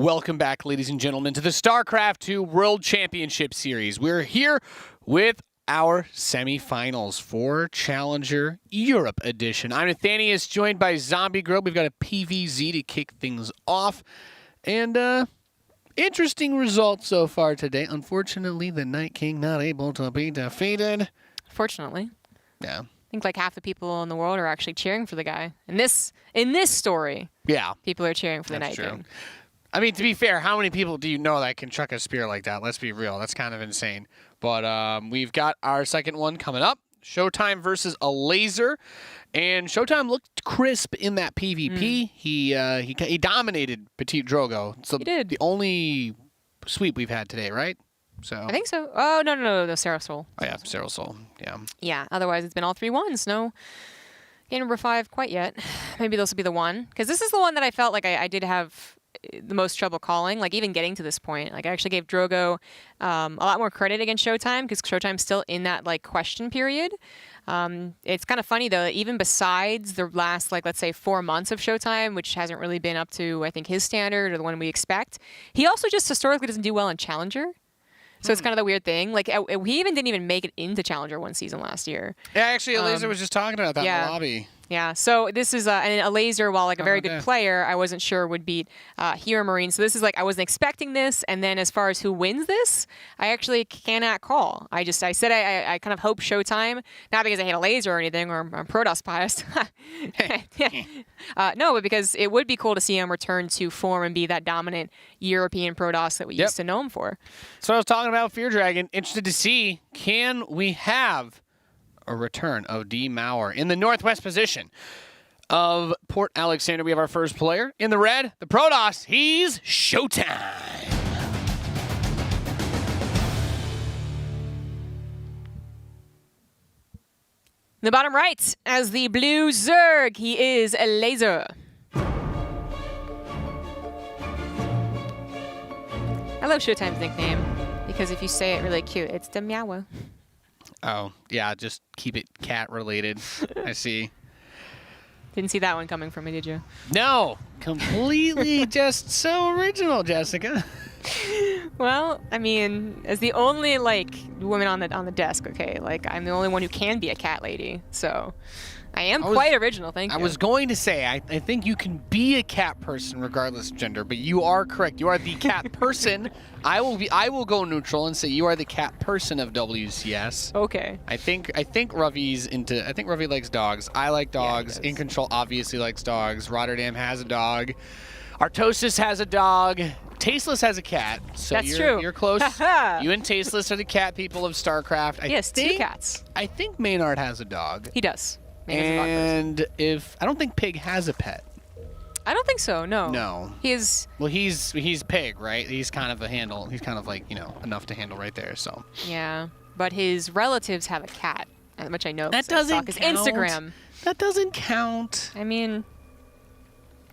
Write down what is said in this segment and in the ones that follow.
Welcome back, ladies and gentlemen, to the StarCraft 2 World Championship Series. We're here with our semifinals for Challenger Europe Edition. I'm Nathanius, joined by Zombie Grove. We've got a PVZ to kick things off. And interesting results so far today. Unfortunately, the Night King not able to be defeated. Fortunately. Yeah. I think like half the people in the world are actually cheering for the guy. In this story, yeah, people are cheering for the Night King. I mean, to be fair, how many people do you know that can chuck a spear like that? Let's be real. That's kind of insane. But we've got our second one coming up. ShoWTimE versus Elazer. And ShoWTimE looked crisp in that PvP. He dominated Petit Drogo. So he did. The only sweep we've had today, right? So I think so. Oh, no, Sarah Soul. Oh, yeah, Sarah Soul. Yeah. Yeah, otherwise it's been all 3 1s. No game number 5 quite yet. Maybe this will be the one. Because this is the one that I felt like I did have the most trouble calling, like even getting to this point. Like I actually gave Drogo a lot more credit against ShoWTimE because ShoWTime's still in that like question period. It's kind of funny though, that even besides the last like let's say 4 months of ShoWTimE, which hasn't really been up to I think his standard or the one we expect, he also just historically doesn't do well in Challenger. So it's kind of the weird thing. Like he even didn't even make it into Challenger one season last year. Yeah, actually, Elazer was just talking about that in the lobby. Yeah, so this is and Elazer, while like a very good player, I wasn't sure would beat Hero Marine. So this is like I wasn't expecting this. And then as far as who wins this, I actually cannot call. I said I kind of hope ShoWTimE, not because I hate Elazer or anything or I'm Protoss biased. No, but because it would be cool to see him return to form and be that dominant European Protoss that we used to know him for. So I was talking about Fear Dragon. Interested to see, can we have a return of D. Mauer in the northwest position of Port Alexander? We have our first player in the red, the Protoss. He's ShoWTimE. In the bottom right, as the blue Zerg, he is Elazer. I love ShoWTimE's nickname because if you say it really cute, it's the Meowa. Oh, yeah, just keep it cat related. I see. Didn't see that one coming from me, did you? No, completely just so original, Jessica. Well, I mean, as the only like woman on the desk, okay, like I'm the only one who can be a cat lady, so I am quite original. Thank you. I was going to say I think you can be a cat person regardless of gender, but you are correct. You are the cat person. I will go neutral and say you are the cat person of WCS. Okay. I think Ravi's into. I think Ravi likes dogs. I like dogs. Yeah, In Control obviously likes dogs. Rotterdam has a dog. Artosis has a dog. Tasteless has a cat. So That's true. You're close. You and Tasteless are the cat people of StarCraft. Yes, 2 cats. I think Maynard has a dog. He does. And I don't think Pig has a pet. I don't think so. No. No. He's Pig, right? He's kind of a handle. He's kind of like enough to handle right there. So. Yeah, but his relatives have a cat, which I know. That doesn't count. Instagram. That doesn't count. I mean,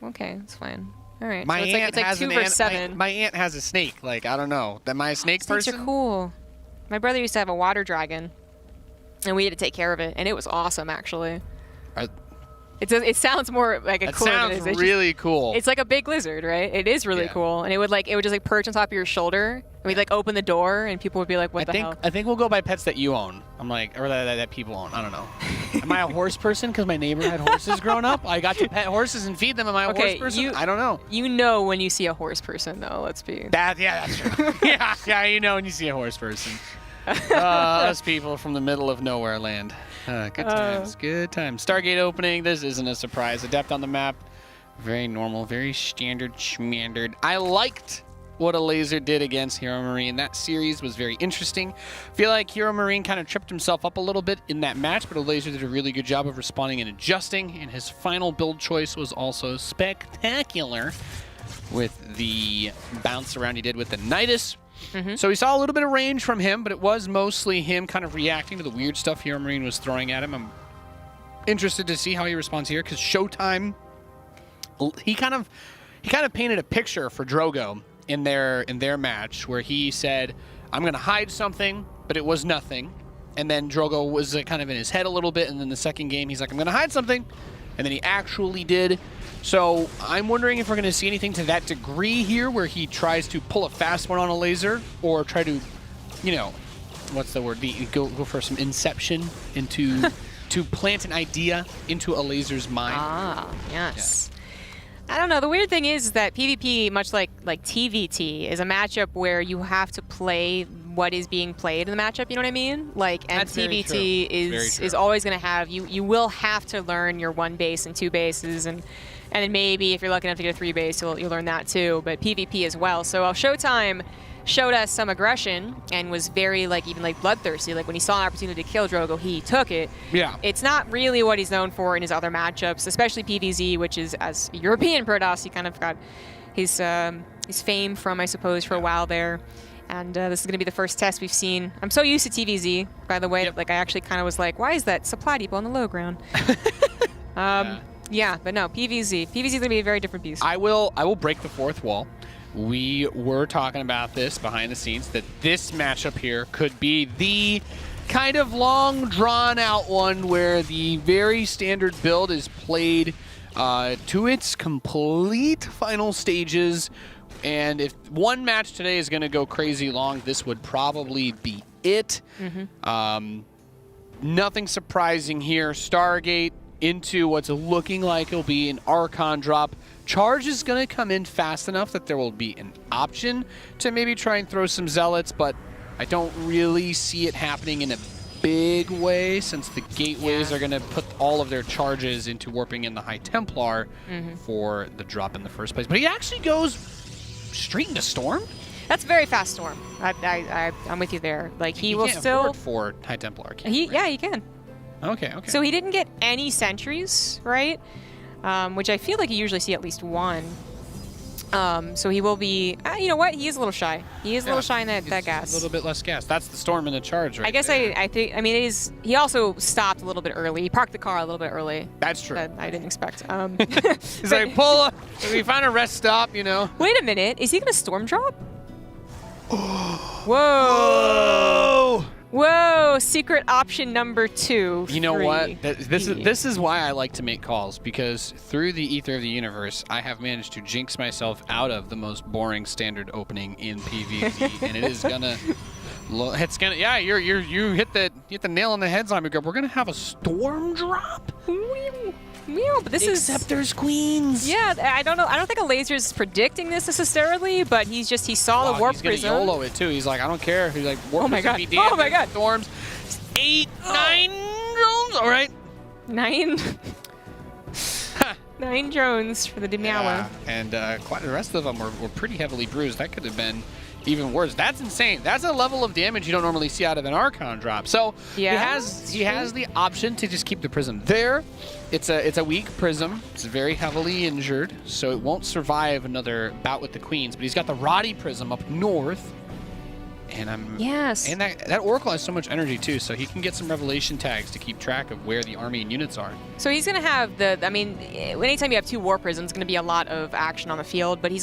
okay, it's fine. All right. My so aunt it's like has 2 an versus aunt. 7. My aunt has a snake. Like I don't know. Am I a snake person? Snakes are cool. My brother used to have a water dragon, and we had to take care of it, and it was awesome actually. It sounds more like a cool. It sounds really cool. It's like a big lizard, right? It is really cool, and it would just like perch on top of your shoulder. And we'd like open the door, and people would be like, "What the hell?" I think we'll go by pets that you own. I'm like, or that people own. I don't know. Am I a horse person? Because my neighbor had horses growing up. I got to pet horses and feed them. Am I a horse person? I don't know. You know when you see a horse person, though. Let's be. That's true. yeah. You know when you see a horse person. Us people from the middle of nowhere land. Good times, good times. Stargate opening. This isn't a surprise. Adept on the map. Very normal, very standard schmandered. I liked what Elazer did against Hero Marine. That series was very interesting. Feel like Hero Marine kind of tripped himself up a little bit in that match, but Elazer did a really good job of responding and adjusting, and his final build choice was also spectacular with the bounce around he did with the Nidus. So we saw a little bit of range from him, but it was mostly him kind of reacting to the weird stuff Hero Marine was throwing at him. I'm interested to see how he responds here, because ShoWTimE, he kind of painted a picture for Drogo in their match where he said, "I'm going to hide something," but it was nothing. And then Drogo was kind of in his head a little bit, and then the second game he's like, "I'm going to hide something," and then he actually did. So I'm wondering if we're going to see anything to that degree here where he tries to pull a fast one on a laser or try to, you know, what's the word? Go for some inception into to plant an idea into a laser's mind. Ah, yes. I don't know. The weird thing is that PvP, much like TVT, is a matchup where you have to play what is being played in the matchup. You know what I mean? Like, and That's very TVT true. is always going to have you will have to learn your 1 base and 2 bases, and then maybe if you're lucky enough to get a 3 base, you'll learn that too. But PvP as well. So ShoWTimE showed us some aggression and was very even bloodthirsty. Like when he saw an opportunity to kill Drogo, he took it. Yeah. It's not really what he's known for in his other matchups, especially PvZ, which is as a European Protoss, he kind of got his fame from, I suppose, for a while there. And this is going to be the first test we've seen. I'm so used to TVZ, by the way. Yep. Like I actually kind of was like, why is that supply depot on the low ground? Yeah, but no, PvZ. PvZ is going to be a very different beast. I will break the fourth wall. We were talking about this behind the scenes, that this matchup here could be the kind of long, drawn-out one where the very standard build is played to its complete final stages. And if one match today is going to go crazy long, this would probably be it. Nothing surprising here. Stargate into what's looking like it'll be an Archon drop. Charge is going to come in fast enough that there will be an option to maybe try and throw some Zealots, but I don't really see it happening in a big way since the gateways are going to put all of their charges into warping in the High Templar for the drop in the first place. But he actually goes straight into Storm? That's very fast Storm. I'm with you there. Like he will still for High Templar. Yeah, he can. Okay. So he didn't get any sentries, right? Which I feel like you usually see at least one. So he will be. You know what? He is a little shy. He is a little shy in that gas. A little bit less gas. That's the Storm in the charge, right? I guess there. I think. I mean, it is. He also stopped a little bit early. He parked the car a little bit early. That's true. That I didn't expect. He's like, pull up. We find a rest stop, you know. Wait a minute. Is he gonna Storm drop? Whoa! Whoa! Secret option number 2. You know what? This is why I like to make calls, because through the ether of the universe, I have managed to jinx myself out of the most boring standard opening in PvP, and it is gonna. It's gonna. Yeah, you hit the nail on the head, Zombie Grub. We're gonna have a Storm drop. But this is Scepter's Queens. Yeah, I don't know. I don't think Elazer's predicting this necessarily, but he saw the warp prism. He's gonna YOLO it too. He's like, I don't care. He's like, warp oh my god! Oh my god! Storms, 8, 9 drones. All right. 9. 9 drones for the Demiawa. Yeah, and quite the rest of them were pretty heavily bruised. That could have been even worse. That's insane. That's a level of damage you don't normally see out of an Archon drop. So he has the option to just keep the prism there. It's a weak prism. It's very heavily injured, so it won't survive another bout with the Queens. But he's got the Roddy prism up north. And and that Oracle has so much energy too, so he can get some revelation tags to keep track of where the army and units are. So he's going to have anytime you have 2 war prisms, it's going to be a lot of action on the field, but he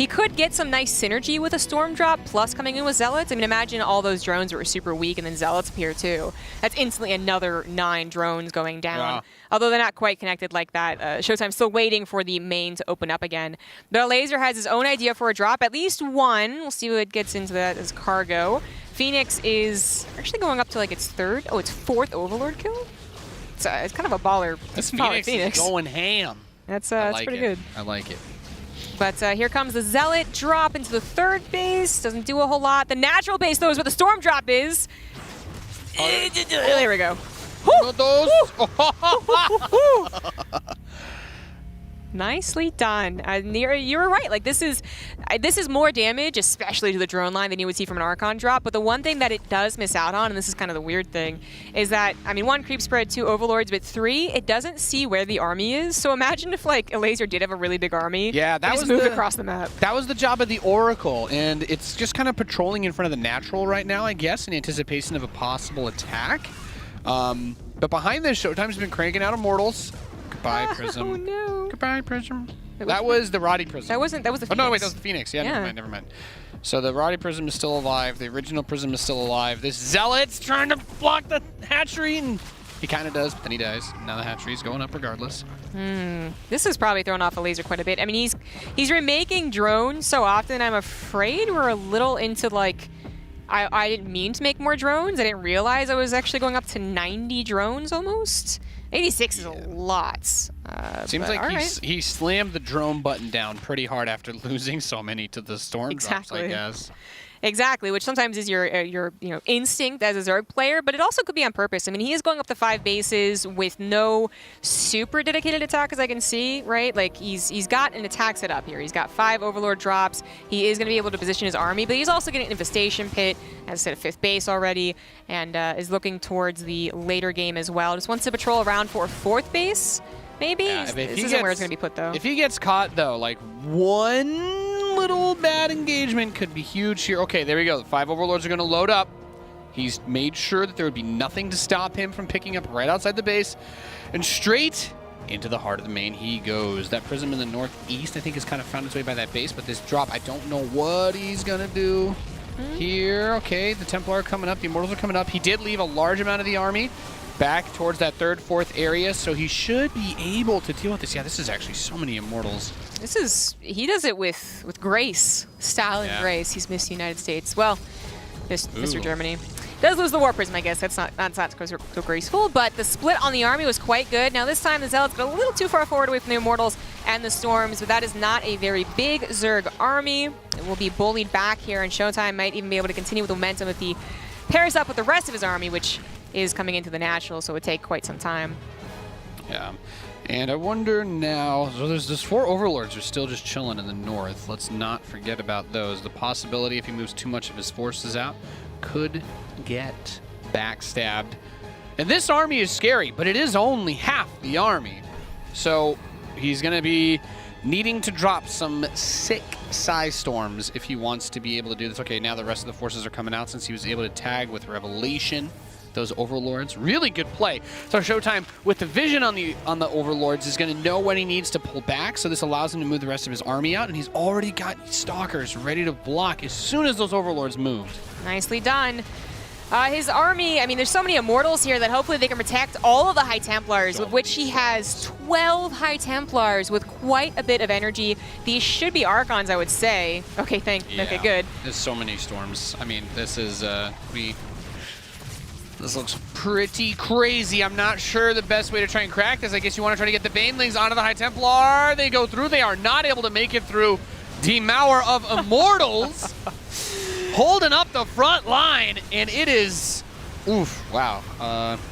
could get some nice synergy with a Storm drop plus coming in with Zealots. I mean, imagine all those drones that were super weak and then Zealots appear too. That's instantly another 9 drones going down. Wow. Although they're not quite connected like that. ShoWTimE's still waiting for the main to open up again. But Elazer has his own idea for a drop, at least one. We'll see what gets into that as cargo. Phoenix is actually going up to its 3rd. Oh, it's 4th Overlord kill? It's kind of a baller. This Phoenix is going ham. That's pretty good. I like it. But here comes the Zealot drop into the 3rd base. Doesn't do a whole lot. The natural base, though, is what the Storm drop is. There we go. Nicely done. You were right. This is more damage, especially to the drone line, than you would see from an Archon drop. But the one thing that it does miss out on, and this is kind of the weird thing, is that 1, creep spread, 2, overlords, but 3, it doesn't see where the army is. So imagine if Elazer did have a really big army. Yeah, that was move across the map. That was the job of the Oracle, and it's just kind of patrolling in front of the natural right now, I guess, in anticipation of a possible attack. But behind this, ShoWTimE's been cranking out Immortals. Goodbye, Prism. Oh no. Goodbye, Prism. That was the Roddy Prism. That was the Phoenix. Oh no, wait, that was the Phoenix. Yeah, never mind. So the Roddy Prism is still alive. The original Prism is still alive. This Zealot's trying to block the hatchery, and He kind of does, but then he dies. Now the hatchery's going up regardless. This is probably throwing off Elazer quite a bit. I mean, he's remaking drones so often. I'm afraid we're a little into like, I didn't mean to make more drones. I didn't realize I was actually going up to 90 drones almost. 86 is a lot. Seems like he slammed the drone button down pretty hard after losing so many to the storm drops, I guess. Exactly, which sometimes is your instinct as a Zerg player, but it also could be on purpose. I mean, he is going up to 5 bases with no super dedicated attack, as I can see, right? Like, he's got an attack set up here. He's got 5 Overlord drops. He is going to be able to position his army, but he's also getting an Infestation Pit, as I said, a 5th base already, and is looking towards the later game as well. Just wants to patrol around for a 4th base, maybe? Yeah, this isn't where it's going to be put, though. If he gets caught, though, like, one little bad engagement could be huge here. Okay, there we go. The 5 Overlords are going to load up. He's made sure that there would be nothing to stop him from picking up right outside the base. And straight into the heart of the main he goes. That Prism in the northeast, I think, has kind of found its way by that base. But this drop, I don't know what he's going to do here. Okay, the Templar are coming up. The Immortals are coming up. He did leave a large amount of the army back towards that 3rd, 4th area, so he should be able to deal with this. Yeah, this is actually so many Immortals. He does it with grace, style and grace. He's Miss United States. Well, Mr. Germany. Does lose the War Prism, I guess. That's not so graceful, but the split on the army was quite good. Now this time the Zealots got a little too far forward away from the Immortals and the Storms, but that is not a very big Zerg army. It will be bullied back here, and ShoWTimE might even be able to continue with the momentum if he pairs up with the rest of his army, which is coming into the natural, so it would take quite some time. Yeah. And I wonder now, so there's 4 Overlords are still just chilling in the north. Let's not forget about those. The possibility, if he moves too much of his forces out, could get backstabbed. And this army is scary, but it is only half the army. So he's going to be needing to drop some sick size storms if he wants to be able to do this. Okay, now the rest of the forces are coming out since he was able to tag with Revelation. Those Overlords, really good play. So ShoWTimE, with the vision on the Overlords, is going to know when he needs to pull back. So this allows him to move the rest of his army out, and he's already got Stalkers ready to block as soon as those Overlords moved. Nicely done. His army, I mean, there's so many Immortals here that hopefully they can protect all of the High Templars, with which he has 12 High Templars with quite a bit of energy. These should be Archons, I would say. Okay, okay, good. There's so many storms. I mean, this is this looks pretty crazy. I'm not sure the best way to try and crack this. I guess you want to try to get the Banelings onto the High Templar. They go through. They are not able to make it through. Demour of Immortals holding up the front line, and it is, oof, wow.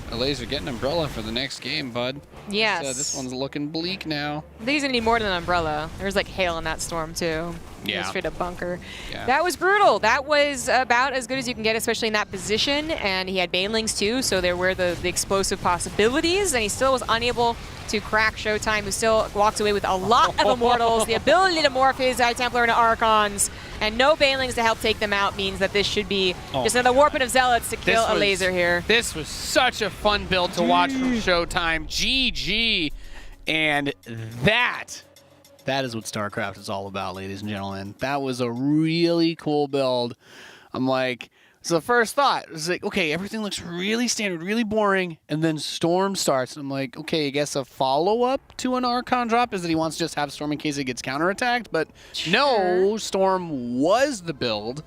Elazer getting Umbrella for the next game, bud. Yes. This one's looking bleak now. I think he's going to need more than an Umbrella. There's like hail in that storm, too. Yeah. Straight up bunker. Yeah. That was brutal. That was about as good as you can get, especially in that position. And he had Banelings, too, so there were the explosive possibilities. And he still was unable to crack ShoWTimE, who still walks away with a lot of Immortals. The ability to morph his High Templar into Archons. And no Banelings to help take them out means that this should be just another Warping of Zealots to kill Elazer here. This was such a fun build to watch from ShoWTimE. GG. And that is what StarCraft is all about, ladies and gentlemen. That was a really cool build. I'm like, so the first thought was like, okay, everything looks really standard, really boring, and then Storm starts. And I'm like, okay, I guess a follow-up to an Archon drop is that he wants to just have Storm in case it gets counterattacked. But no, Storm was the build,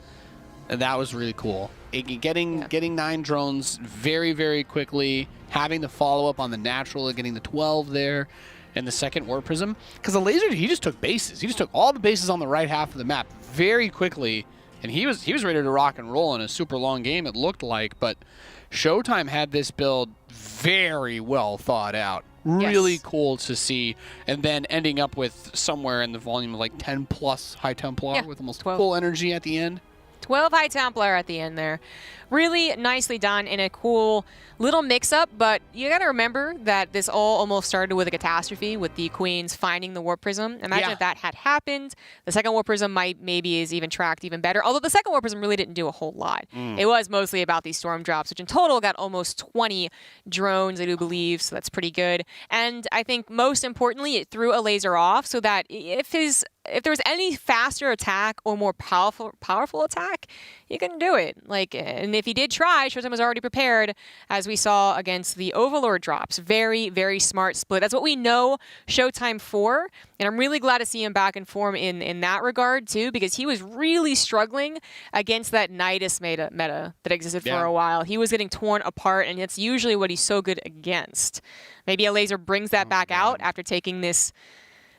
and that was really cool. Getting 9 drones very, very quickly, having the follow-up on the natural, getting the 12 there, and the second War Prism. Because the Elazer, he just took bases. He just took all the bases on the right half of the map very quickly, and he was ready to rock and roll in a super long game, it looked like. But ShoWTimE had this build very well thought out. Really cool to see. And then ending up with somewhere in the volume of like 10 plus High Templar with almost 12. Full energy at the end. 12 High Templar at the end there. Really nicely done in a cool little mix-up, but you got to remember that this all almost started with a catastrophe with the Queens finding the Warp Prism. Imagine if that had happened. The second Warp Prism maybe is even tracked even better, although the second Warp Prism really didn't do a whole lot. It was mostly about these storm drops, which in total got almost 20 drones, I do believe, so that's pretty good. And I think most importantly, it threw Elazer off so that if his if there was any faster attack or more powerful attack, he couldn't do it. Like, and if he did try, ShoWTimE was already prepared, as we saw against the Overlord drops. Very, very smart split. That's what we know ShoWTimE for, and I'm really glad to see him back in form in that regard too, because he was really struggling against that Nidus meta that existed for a while. He was getting torn apart, and it's usually what he's so good against. Maybe Elazer brings that back out after taking this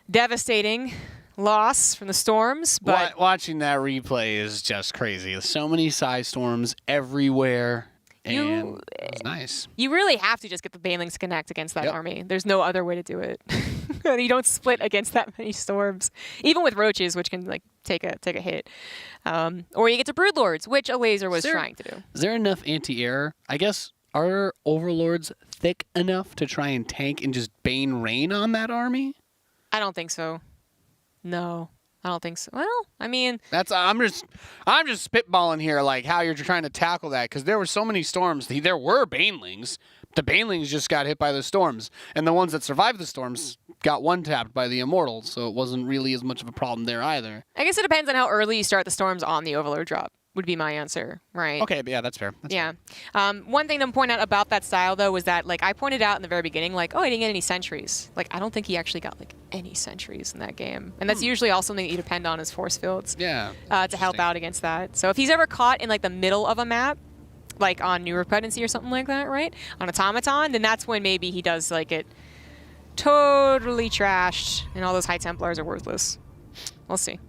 devastating loss from the Storms. But watching that replay is just crazy. So many Psy Storms everywhere. And it was nice. You really have to just get the Banelings to connect against that army. There's no other way to do it. You don't split against that many Storms, even with Roaches, which can like take a hit. Or you get to Broodlords, which Elazer was trying to do. Is there enough anti-air? I guess, are Overlords thick enough to try and tank and just Bane rain on that army? I don't think so. No, I don't think so. Well, I mean, I'm just spitballing here, like how you're trying to tackle that, because there were so many Storms. There were Banelings. The Banelings just got hit by the Storms, and the ones that survived the Storms got one-tapped by the Immortals, so it wasn't really as much of a problem there either. I guess it depends on how early you start the Storms on the Overlord drop, would be my answer, right? Okay, yeah, that's fair. Fair. One thing to point out about that style, though, was that, like, I pointed out in the very beginning, like, oh, he didn't get any sentries. Like, I don't think he actually got, like, any sentries in that game. And that's usually also something that you depend on as force fields to help out against that. So if he's ever caught in, like, the middle of a map, like on New Repentancy or something like that, right? On Automaton, then that's when maybe he does, like, get totally trashed and all those High Templars are worthless. We'll see.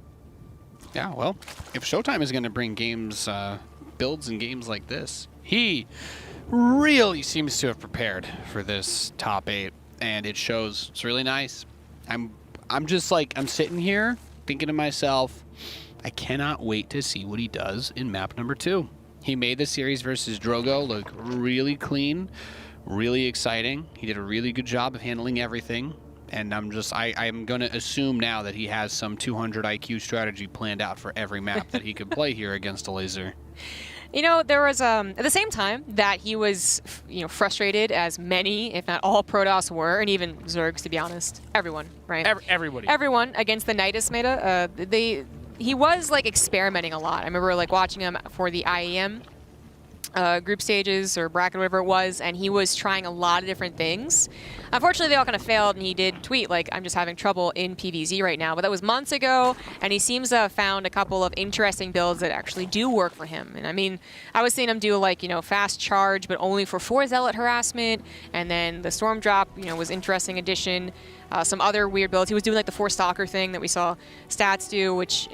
Yeah, well, if ShoWTimE is going to bring games, builds and games like this, he really seems to have prepared for this top 8, and it shows. It's really nice. I'm just like, I'm sitting here thinking to myself, I cannot wait to see what he does in map number 2. He made the series versus Drogo look really clean, really exciting. He did a really good job of handling everything. And I'm going to assume now that he has some 200 IQ strategy planned out for every map that he could play here against Elazer. You know, there was, at the same time that he was, frustrated, as many, if not all Protoss were, and even Zergs, to be honest. Everyone, right? Everybody. Everyone against the Nidus meta. He was, like, experimenting a lot. I remember, like, watching him for the IEM group stages or bracket, whatever it was, and he was trying a lot of different things. Unfortunately, they all kind of failed, and he did tweet, like, I'm just having trouble in PvZ right now. But that was months ago, and he seems to have found a couple of interesting builds that actually do work for him. And I mean, I was seeing him do, like, fast charge, but only for 4 Zealot harassment, and then the Storm drop, was interesting addition. Some other weird builds. He was doing, like, the 4 Stalker thing that we saw Stats do, which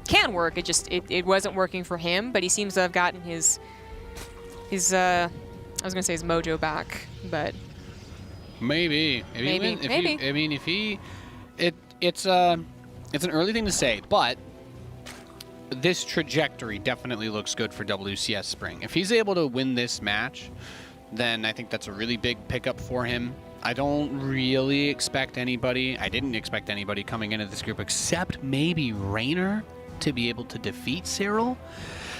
can work. It wasn't working for him, but he seems to have gotten his I was gonna say his mojo back, but maybe. It's an early thing to say, but this trajectory definitely looks good for WCS Spring. If he's able to win this match, then I think that's a really big pickup for him. I don't really expect anybody. I didn't expect anybody coming into this group except maybe Raynor to be able to defeat Cyril.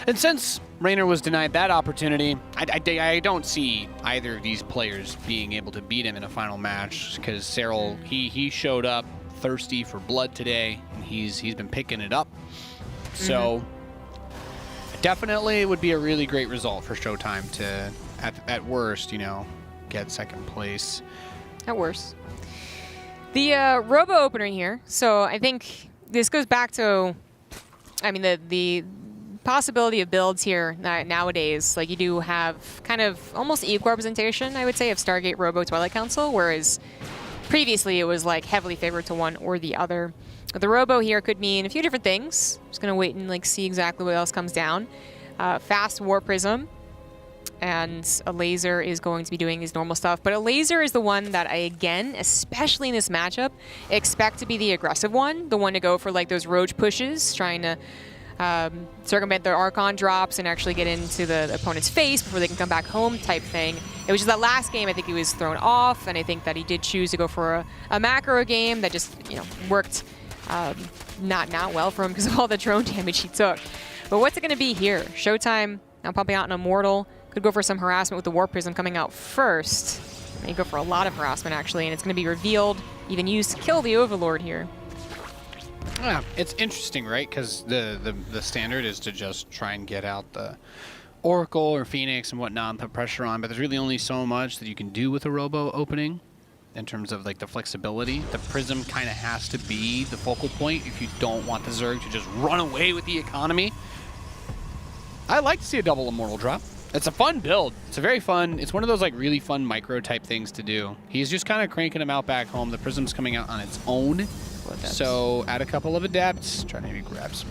And since Raynor was denied that opportunity, I don't see either of these players being able to beat him in a final match, because Cyril, he showed up thirsty for blood today, and he's been picking it up. So definitely it would be a really great result for ShoWTimE to, at worst, get second place. At worst. The Robo opener here, so I think this goes back to, I mean, the possibility of builds here nowadays. Like, you do have kind of almost equal representation, I would say, of Stargate, Robo, Twilight Council, whereas previously it was like heavily favored to one or the other. The Robo here could mean a few different things. Just gonna wait and like see exactly what else comes down. Fast War Prism, and Elazer is going to be doing his normal stuff. But Elazer is the one that I, again, especially in this matchup, expect to be the aggressive one, the one to go for like those roach pushes, trying to circumvent their Archon drops and actually get into the opponent's face before they can come back home type thing. It was just that last game, I think he was thrown off, and I think that he did choose to go for a macro game that just, worked not well for him because of all the drone damage he took. But what's it going to be here? ShoWTimE now pumping out an Immortal. Could go for some harassment with the War Prism coming out first. May go for a lot of harassment, actually, and it's going to be revealed, even used to kill the Overlord here. Yeah, it's interesting, right? Because the standard is to just try and get out the Oracle or Phoenix and whatnot and put pressure on, but there's really only so much that you can do with a Robo opening in terms of like the flexibility. The Prism kind of has to be the focal point if you don't want the Zerg to just run away with the economy. I like to see a double Immortal drop. It's a fun build. It's a very fun, it's one of those like really fun micro type things to do. He's just kind of cranking them out back home. The Prism's coming out on its own. So add a couple of adepts, try to maybe grab some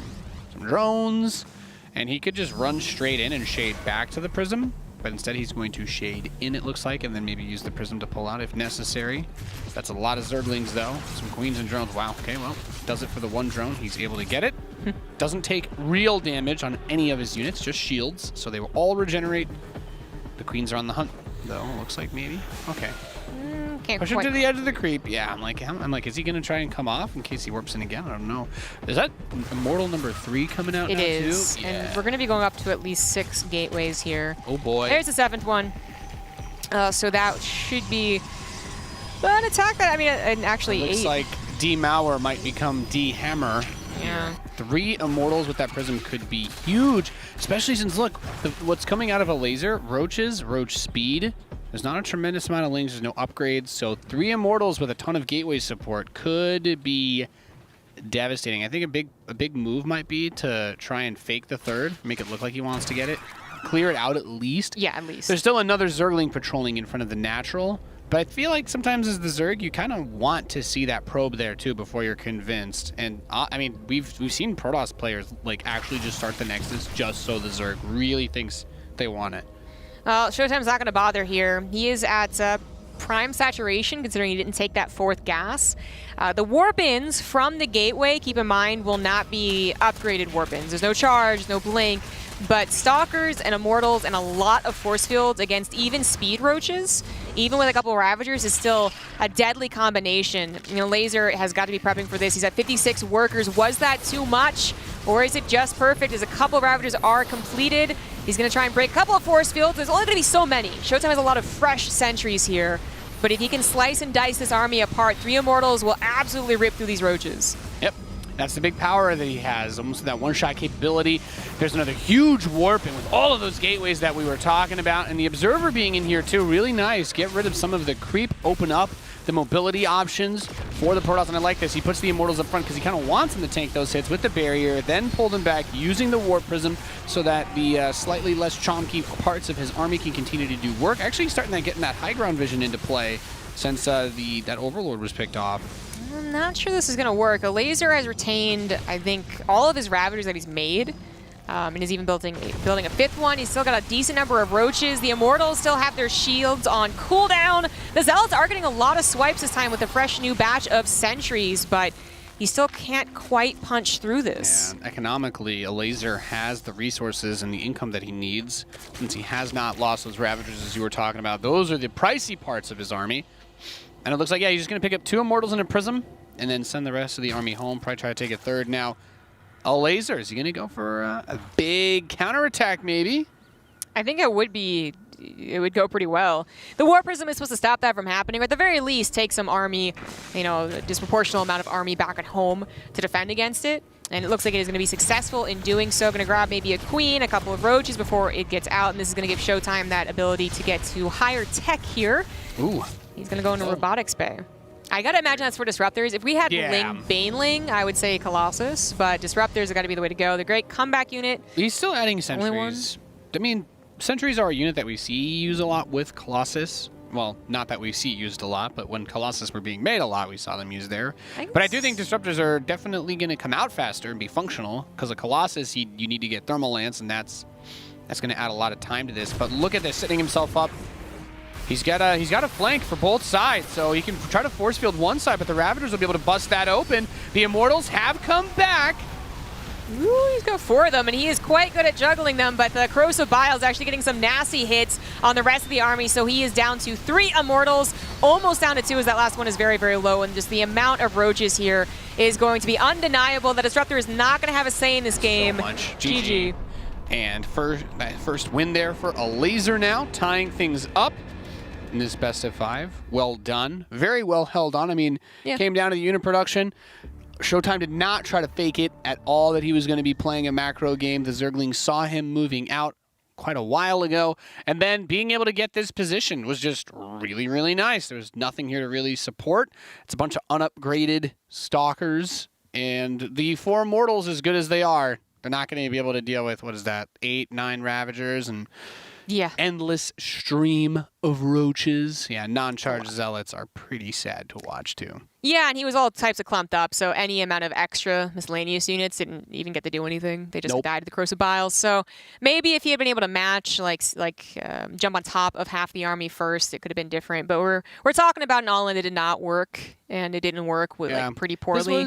drones, and he could just run straight in and shade back to the Prism, but instead he's going to shade in, it looks like, and then maybe use the Prism to pull out if necessary. That's a lot of Zerglings though, some Queens and drones. Wow, okay, well, does it for the one drone. He's able to get it. Doesn't take real damage on any of his units, just shields, so they will all regenerate. The Queens are on the hunt though, looks like maybe. Okay. Push him to the edge of the creep. Yeah, I'm like, is he gonna try and come off in case he warps in again? I don't know. Is that Immortal number 3 coming out now too? It is, Yeah. and we're gonna be going up to at least 6 gateways here. Oh boy. There's the 7th one. So that should be an attack that, I mean, and actually Looks 8. like D-Mauer might become D-Hammer. Yeah. 3 Immortals with that Prism could be huge, especially since, look, what's coming out of Elazer, Roaches, Roach Speed. There's not a tremendous amount of links, there's no upgrades, so 3 Immortals with a ton of gateway support could be devastating. I think a big move might be to try and fake the 3rd, make it look like he wants to get it, clear it out at least. Yeah, at least. There's still another Zergling patrolling in front of the natural, but I feel like sometimes as the Zerg, you kind of want to see that probe there too before you're convinced. And I mean, we've seen Protoss players like actually just start the Nexus just so the Zerg really thinks they want it. ShoWTimE's not going to bother here. He is at prime saturation, considering he didn't take that 4th gas. The warp-ins from the gateway, keep in mind, will not be upgraded warp-ins. There's no charge, no blink, but Stalkers and Immortals and a lot of force fields against even speed roaches, even with a couple of Ravagers, is still a deadly combination. You know, Elazer has got to be prepping for this. He's at 56 workers. Was that too much? Or is it just perfect as a couple of Ravagers are completed? He's going to try and break a couple of force fields. There's only going to be so many. ShoWTimE has a lot of fresh sentries here. But if he can slice and dice this army apart, 3 Immortals will absolutely rip through these roaches. Yep. That's the big power that he has, almost that one-shot capability. There's another huge warp, and with all of those gateways that we were talking about, and the Observer being in here too, really nice. Get rid of some of the creep, open up the mobility options for the Protoss, and I like this. He puts the Immortals up front because he kind of wants them to tank those hits with the barrier, then pull them back using the Warp Prism so that the slightly less chonky parts of his army can continue to do work. Actually starting to get that high ground vision into play since that Overlord was picked off. I'm not sure this is going to work. Elazer has retained, I think, all of his Ravagers that he's made. And he's even building a 5th one. He's still got a decent number of Roaches. The Immortals still have their shields on cooldown. The Zealots are getting a lot of swipes this time with a fresh new batch of sentries, but he still can't quite punch through this. Yeah, economically, Elazer has the resources and the income that he needs since he has not lost those Ravagers as you were talking about. Those are the pricey parts of his army. And it looks like, yeah, he's just going to pick up 2 Immortals and a Prism and then send the rest of the army home, probably try to take a 3rd. Now, Elazer, is he going to go for a big counterattack maybe? I think it would go pretty well. The War Prism is supposed to stop that from happening, or at the very least take some army, you know, a disproportional amount of army back at home to defend against it. And it looks like it is going to be successful in doing so. Going to grab maybe a Queen, a couple of Roaches before it gets out, and this is going to give ShoWTimE that ability to get to higher tech here. Ooh. He's going to go into Robotics Bay. I got to imagine that's for Disruptors. If we had Ling Baneling, I would say Colossus, but Disruptors have got to be the way to go. They're a great comeback unit. He's still adding sentries. I mean, sentries are a unit that we see use a lot with Colossus. Well, not that we see used a lot, but when Colossus were being made a lot, we saw them used there. But I do think Disruptors are definitely going to come out faster and be functional, because a Colossus, you need to get Thermal Lance, and that's going to add a lot of time to this. But look at this, setting himself up. He's got a flank for both sides, so he can try to force field one side, but the Ravagers will be able to bust that open. The Immortals have come back. Ooh, he's got 4 of them, and he is quite good at juggling them, but the Corrosive Bile is actually getting some nasty hits on the rest of the army, so he is down to 3 Immortals, almost down to 2 as that last one is very, very low, and just the amount of Roaches here is going to be undeniable. The Disruptor is not going to have a say in this game. So much. GG. And that first win there for Elazer now, tying things up in this best of 5. Well done. Very well held on. I mean, came down to the unit production. ShoWTimE did not try to fake it at all that he was going to be playing a macro game. The Zerglings saw him moving out quite a while ago, and then being able to get this position was just really, really nice. There was nothing here to really support. It's a bunch of unupgraded Stalkers, and the 4 Mortals, as good as they are, they're not going to be able to deal with, what is that, 8, 9 Ravagers, and endless stream of roaches. Yeah, non-charged Zealots are pretty sad to watch, too. Yeah, and he was all types of clumped up, so any amount of extra miscellaneous units didn't even get to do anything. They just died to the Corrosive Biles. So maybe if he had been able to match, jump on top of half the army first, it could have been different. But we're talking about an all-in that did not work, and it didn't work with pretty poorly.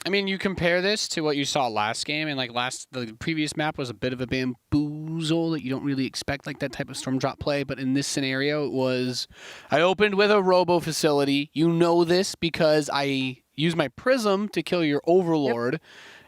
I mean, you compare this to what you saw last game, and the previous map was a bit of a bamboozle that you don't really expect that type of storm drop play. But in this scenario, it was, I opened with a robo facility. You know this because I used my prism to kill your overlord,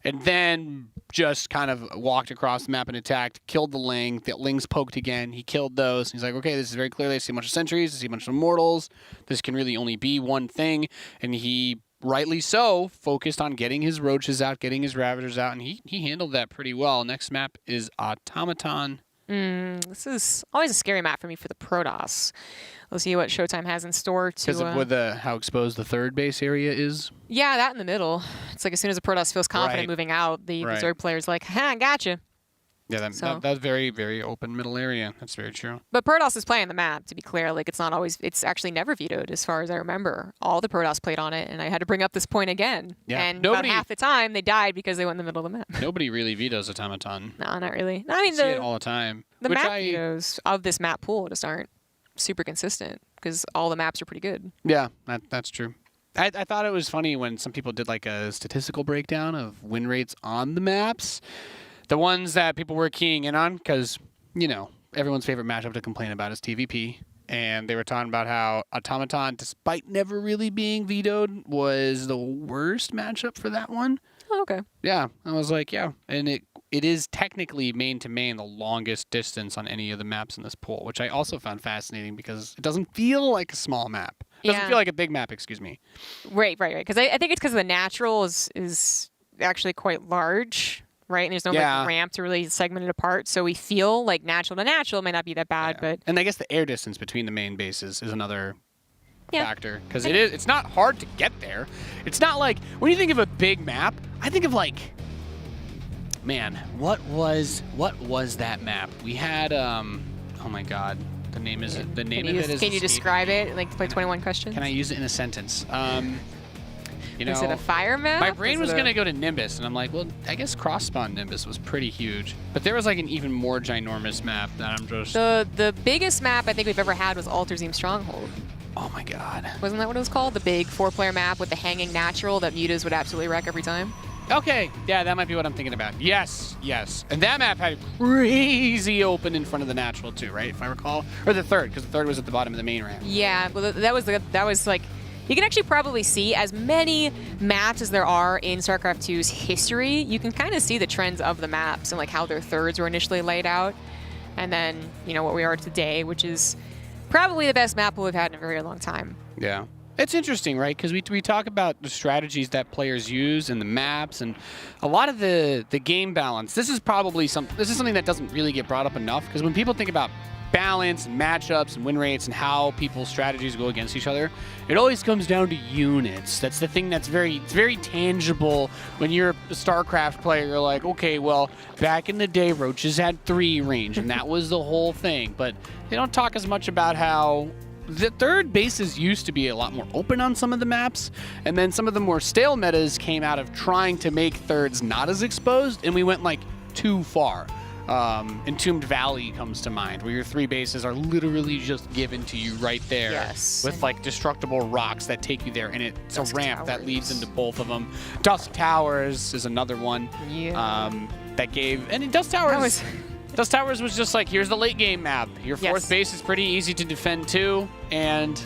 and then just kind of walked across the map and attacked, killed the Ling. The Ling's poked again. He killed those. He's like, okay, this is very clearly, I see a bunch of sentries, I see a bunch of mortals. This can really only be one thing. And he, rightly so, focused on getting his roaches out, getting his ravagers out, and he handled that pretty well. Next map is Automaton. This is always a scary map for me for the Protoss. Let's see what ShoWTimE has in store to... Because of how exposed the third base area is? Yeah, that in the middle. It's like as soon as the Protoss feels confident moving out, the Zerg player's like, ha, gotcha. Yeah, that's very, very open middle area. That's very true. But Protoss is playing the map, to be clear. It's not always... It's actually never vetoed, as far as I remember. All the Protoss played on it, and I had to bring up this point again. Yeah. And about half the time, they died because they went in the middle of the map. Nobody really vetoes Automaton. No, not really. No, I mean, see it all the time. The map vetoes of this map pool just aren't super consistent, because all the maps are pretty good. Yeah, that's true. I thought it was funny when some people did a statistical breakdown of win rates on the maps. The ones that people were keying in on, because, everyone's favorite matchup to complain about is TVP. And they were talking about how Automaton, despite never really being vetoed, was the worst matchup for that one. Oh, okay. Yeah, I was like, yeah. And it is technically main-to-main the longest distance on any of the maps in this pool, which I also found fascinating because it doesn't feel like a small map. It doesn't feel like a big map, excuse me. Right. Because I think it's because the natural is actually quite large. Right, and there's no ramp to really segment it apart, so we feel like natural to natural may not be that bad, but... And I guess the air distance between the main bases is another factor, because it's not hard to get there. It's not like, when you think of a big map, I think of man, what was that map? We had, oh my god, the name is, Can you describe it, play 21 questions? Can I use it in a sentence? Is it a fire map? My brain was going to go to Nimbus, and I'm like, well, I guess cross-spawn Nimbus was pretty huge. But there was an even more ginormous map that I'm just... The biggest map I think we've ever had was Alterzim Stronghold. Oh my god. Wasn't that what it was called? The big 4-player map with the hanging natural that mutas would absolutely wreck every time? Okay, yeah, that might be what I'm thinking about. Yes. And that map had crazy open in front of the natural too, right? If I recall. Or the third, because the third was at the bottom of the main ramp. Yeah, well, that was you can actually probably see as many maps as there are in StarCraft 2's history. You can kind of see the trends of the maps and how their thirds were initially laid out. And then, what we are today, which is probably the best map we've had in a very long time. Yeah. It's interesting, right? Because we talk about the strategies that players use and the maps and a lot of the game balance. This is something that doesn't really get brought up enough, because when people think about balance and matchups and win rates and how people's strategies go against each other, it always comes down to units. That's the thing that's very tangible. When you're a StarCraft player, you're like, okay, well, back in the day, roaches had 3 range, and that was the whole thing. But they don't talk as much about how the third bases used to be a lot more open on some of the maps, and then some of the more stale metas came out of trying to make thirds not as exposed, and we went too far. Entombed Valley comes to mind, where your 3 bases are literally just given to you right there. Yes. With destructible rocks that take you there, and it's a ramp that leads into both of them. Dusk Towers is another one. Yeah. That gave, and in Dusk Towers, Dusk Towers was just here's the late game map. Your 4th base is pretty easy to defend too, and...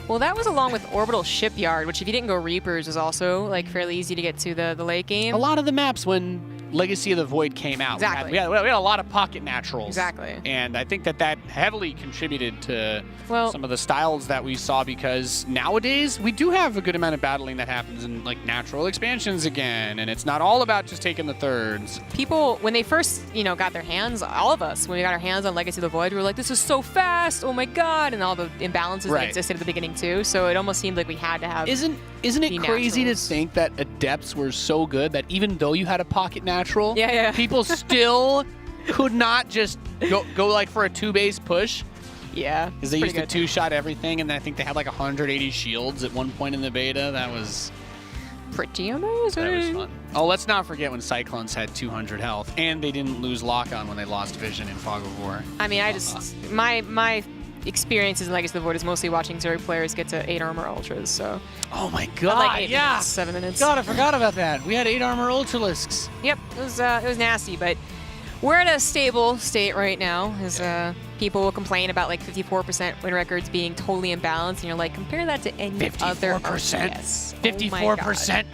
Well, that was along with Orbital Shipyard, which if you didn't go Reapers was also fairly easy to get to the late game. A lot of the maps when Legacy of the Void came out. Exactly. We had a lot of pocket naturals. Exactly. And I think that heavily contributed to Well, some of the styles that we saw, because nowadays we do have a good amount of battling that happens in like natural expansions again, and it's not all about just taking the thirds. people, when they first, got their hands, all of us, when we got our hands on Legacy of the Void, we were like, this is so fast, oh my god, and all the imbalances that existed at the beginning too. So it almost seemed like we had to have. Isn't it crazy to think that Adepts were so good that even though you had a pocket natural, people still could not just go like for a 2-base push? Yeah. Because they used to 2-shot everything, and then I think they had like 180 shields at one point in the beta. That was pretty amazing. That was fun. Oh, let's not forget when Cyclones had 200 health, and they didn't lose lock-on when they lost vision in Fog of War. I mean, my experiences in Legacy of the Void is mostly watching Zerg players get to 8 armor ultras, so. Oh my god, like 8 minutes, 7 minutes. God, I forgot about that. We had 8 armor ultralisks. Yep, it was nasty, but we're in a stable state right now, as people will complain about like 54% win records being totally imbalanced, and you're like, compare that to any other RTS. 54%?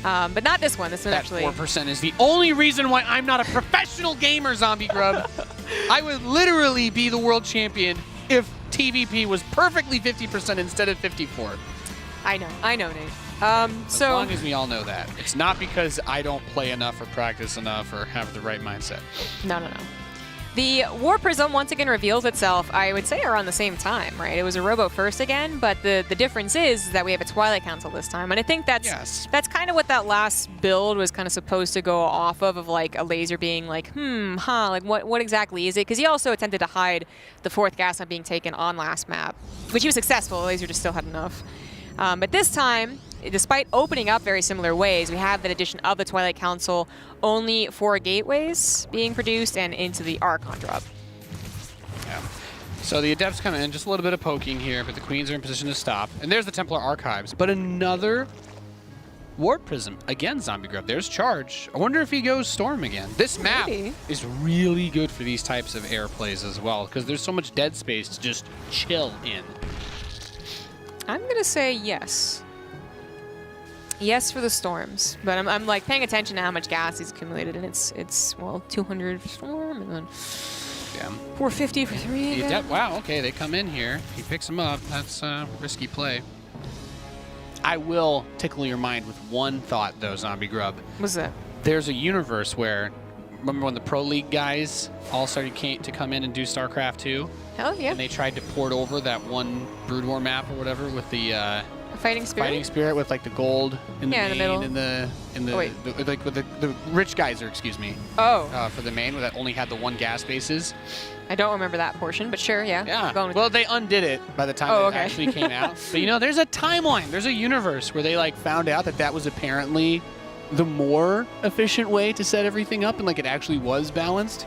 But not this one. This one actually. 4% is the only reason why I'm not a professional gamer, Zombie Grub. I would literally be the world champion if TVP was perfectly 50% instead of 54. I know, Nate. As long as we all know that. It's not because I don't play enough or practice enough or have the right mindset. No. The War Prism once again reveals itself, I would say, around the same time, right? It was a Robo first again, but the difference is that we have a Twilight Council this time. And I think that's kind of what that last build was kind of supposed to go off of like Elazer being like, like what exactly is it? Because he also attempted to hide the 4th gas not being taken on last map, which he was successful. Elazer just still had enough. But this time, despite opening up very similar ways, we have that addition of the Twilight Council, only 4 gateways being produced and into the Archon drop. Yeah. So the Adepts come in, just a little bit of poking here, but the Queens are in position to stop. And there's the Templar Archives, but another Warp Prism. Again, Zombie Grub. There's Charge. I wonder if he goes Storm again. This map is really good for these types of air plays as well, because there's so much dead space to just chill in. I'm going to say yes. Yes for the Storms, but I'm like paying attention to how much gas he's accumulated, and it's 200 for Storm, and then 450 for 3. Wow, okay, they come in here. He picks them up. That's a risky play. I will tickle your mind with one thought, though, Zombie Grub. What's that? There's a universe where, remember when the Pro League guys all started to come in and do StarCraft 2? Hell yeah. And they tried to port over that one Brood War map or whatever with the Fighting Spirit with like the gold in the main, in the middle. Like with the Rich Geyser, excuse me. Oh. For the main, where that only had the 1 gas bases. I don't remember that portion, but sure, yeah. Yeah. Well, they undid it by the time it actually came out. But there's a timeline. There's a universe where they like found out that was apparently the more efficient way to set everything up, and like it actually was balanced.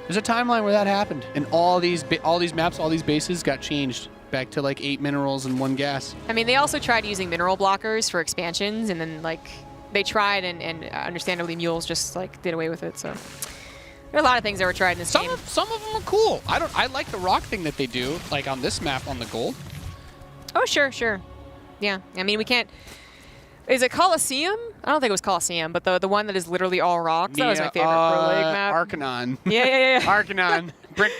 There's a timeline where that happened, and all these maps, all these bases got changed back to like 8 minerals and 1 gas. I mean, they also tried using mineral blockers for expansions, and then like they tried, and understandably Mules just like did away with it. So there are a lot of things that were tried in this game. Some of them are cool. I like the rock thing that they do, like on this map on the gold. Oh sure. Yeah, I mean we can't. Is it Coliseum? I don't think it was Coliseum, but the one that is literally all rocks. That was my favorite Pro League map. Arcanon. Yeah. Arcanon.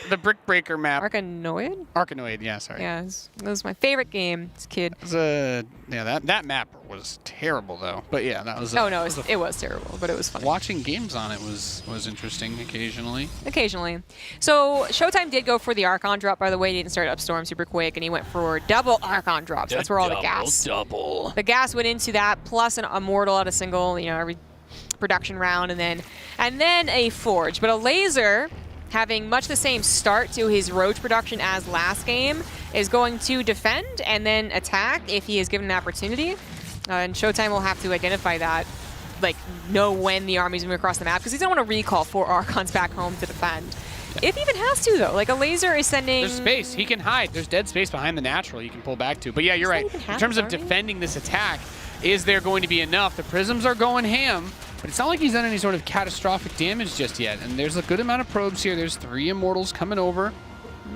The Brick Breaker map. Arkanoid? Arkanoid, yeah, sorry. Yeah, it was my favorite game as a kid. That map was terrible, though. But yeah, that was... it was terrible, but it was funny. Watching games on it was interesting occasionally. Occasionally. So ShoWTimE did go for the Archon drop, by the way. He didn't start Upstorm super quick, and he went for double Archon drops. That's where all the gas... Double. The gas went into that, plus an Immortal at a single, every production round, and then a Forge. But Elazer, having much the same start to his Roach production as last game, is going to defend and then attack if he is given an opportunity. And ShoWTimE will have to identify that, like know when the army's moving across the map, because he doesn't want to recall 4 Archons back home to defend. If he even has to, though. Like, Elazer is sending... There's space. He can hide. There's dead space behind the natural you can pull back to. But yeah, you're right. In terms of defending this attack, is there going to be enough? The Prisms are going ham, but it's not like he's done any sort of catastrophic damage just yet. And there's a good amount of probes here. There's 3 Immortals coming over.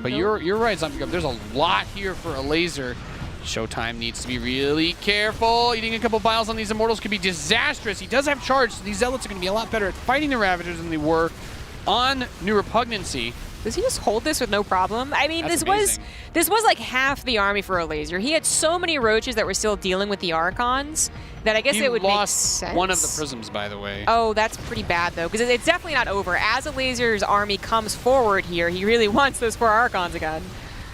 But you're right, Zombie Grub. There's a lot here for Elazer. ShoWTimE needs to be really careful. Eating a couple biles on these Immortals could be disastrous. He does have charge, so these Zealots are going to be a lot better at fighting the Ravagers than they were on New Repugnancy. Does he just hold this with no problem? I mean, That's this was like half the army for Elazer. He had so many roaches that were still dealing with the Archons that I guess it would make sense. One of the prisms, by the way. Oh, that's pretty bad though, because it's definitely not over. As Elazer's army comes forward here, he really wants those 4 Archons again.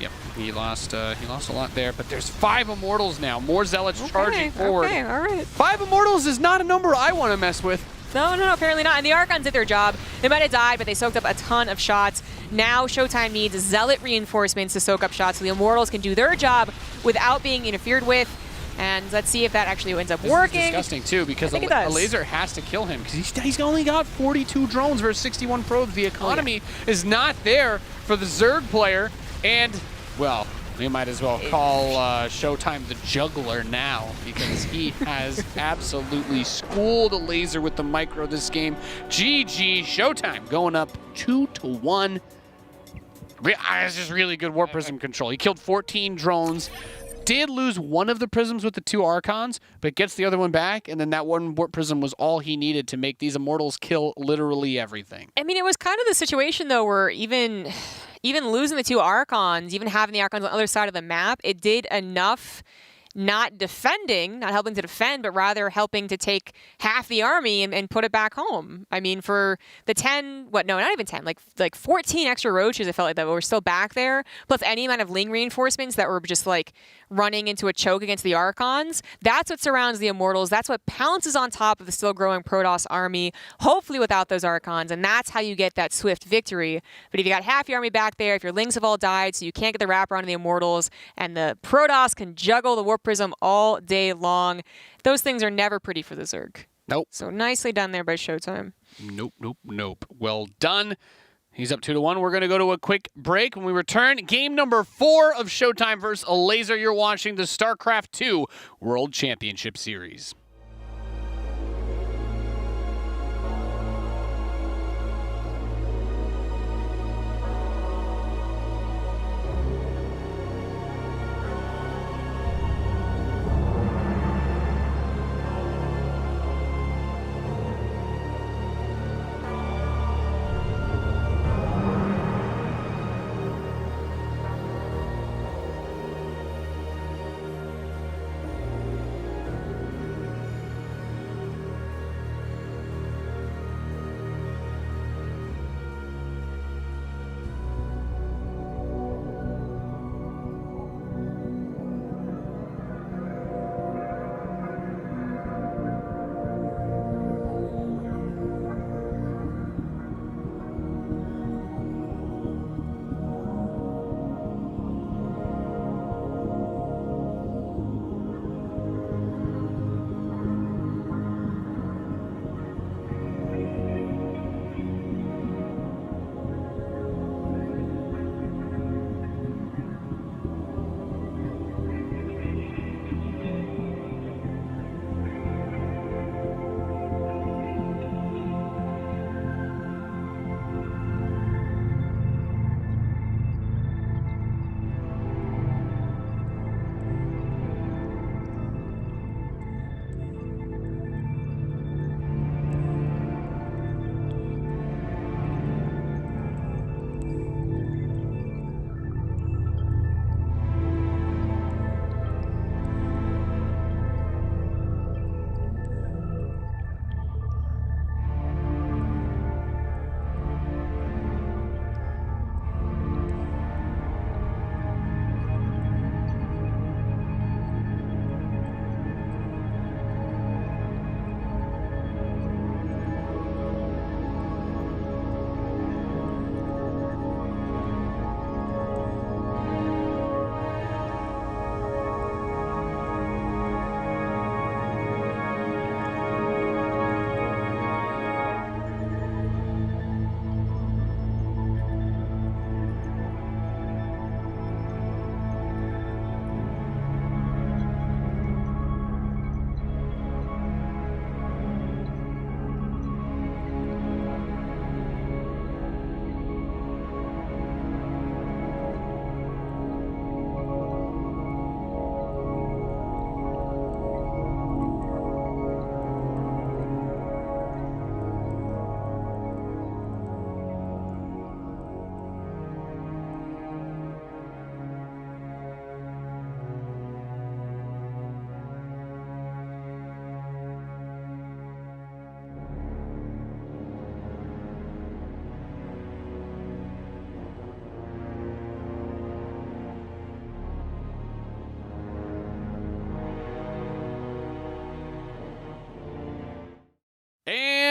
Yep, he lost a lot there, but there's 5 Immortals now. More Zealots charging forward. Okay, all right. 5 Immortals is not a number I want to mess with. No, apparently not. And the Archons did their job. They might have died, but they soaked up a ton of shots. Now ShoWTimE needs Zealot reinforcements to soak up shots so the Immortals can do their job without being interfered with. And let's see if that actually ends up working. This is disgusting, too, because Elazer has to kill him because he's only got 42 drones versus 61 probes. The economy is not there for the Zerg player. And, well, we might as well call ShoWTimE the juggler now because he has absolutely schooled Elazer with the micro this game. GG, ShoWTimE going up 2-1. It's just really good Warp Prism control. He killed 14 drones. Did lose one of the prisms with the 2 Archons, but gets the other one back, and then that one Warp Prism was all he needed to make these Immortals kill literally everything. I mean, it was kind of the situation, though, where even losing the 2 Archons, even having the Archons on the other side of the map, it did enough not defending, not helping to defend, but rather helping to take half the army and put it back home. I mean, for the 10, not even 10, like 14 extra roaches, it felt like that were still back there, plus any amount of Ling reinforcements that were just like running into a choke against the Archons. That's what surrounds the Immortals. That's what pounces on top of the still growing Protoss army, hopefully without those Archons, and that's how you get that swift victory. But if you got half your army back there, if your Lings have all died, so you can't get the wraparound of the Immortals, and the Protoss can juggle the Warp Prism all day long, those things are never pretty for the Zerg. Nope. So nicely done there by ShoWTimE. Nope. Well done. He's up 2-1. We're going to go to a quick break. When we return, game number 4 of ShoWTimE versus Elazer. You're watching the StarCraft 2 World Championship Series.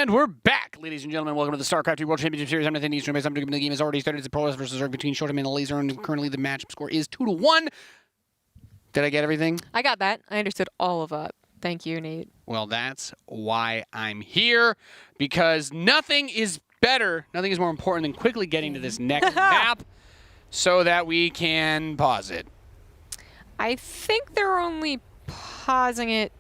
And we're back, ladies and gentlemen. Welcome to the StarCraft 2 World Championship Series. I'm Nathan Eastern. The game has already started. It's a pro versus Zerg between ShoWTimE and Elazer, and currently the matchup score is 2-1. Did I get everything? I got that. I understood all of that. Thank you, Nate. Well, that's why I'm here, because nothing is better, nothing is more important than quickly getting to this next map so that we can pause it. I think they're only pausing it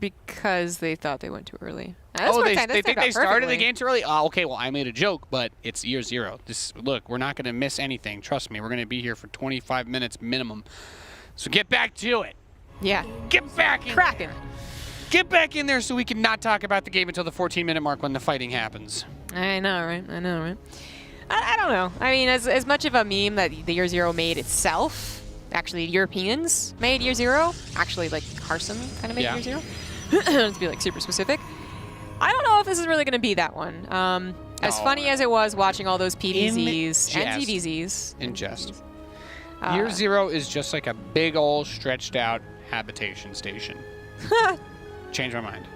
because they thought they went too early. They think they started the game too early? Oh, okay, well, I made a joke, but it's year zero. Look, we're not going to miss anything. Trust me, we're going to be here for 25 minutes minimum. So get back to it. Yeah. Get back in Cracking. there. Get back in there so we can not talk about the game until the 14-minute mark when the fighting happens. I know, right? I know, right? I don't know. I mean, as much of a meme that the year zero made itself, actually Europeans made year zero. Actually, like Carson kind of made year zero. To be like super specific. I don't know if this is really going to be that one. As funny as it was watching all those PVZs and ZVZs. In jest. Year zero is just like a big old stretched out habitation station. Change my mind.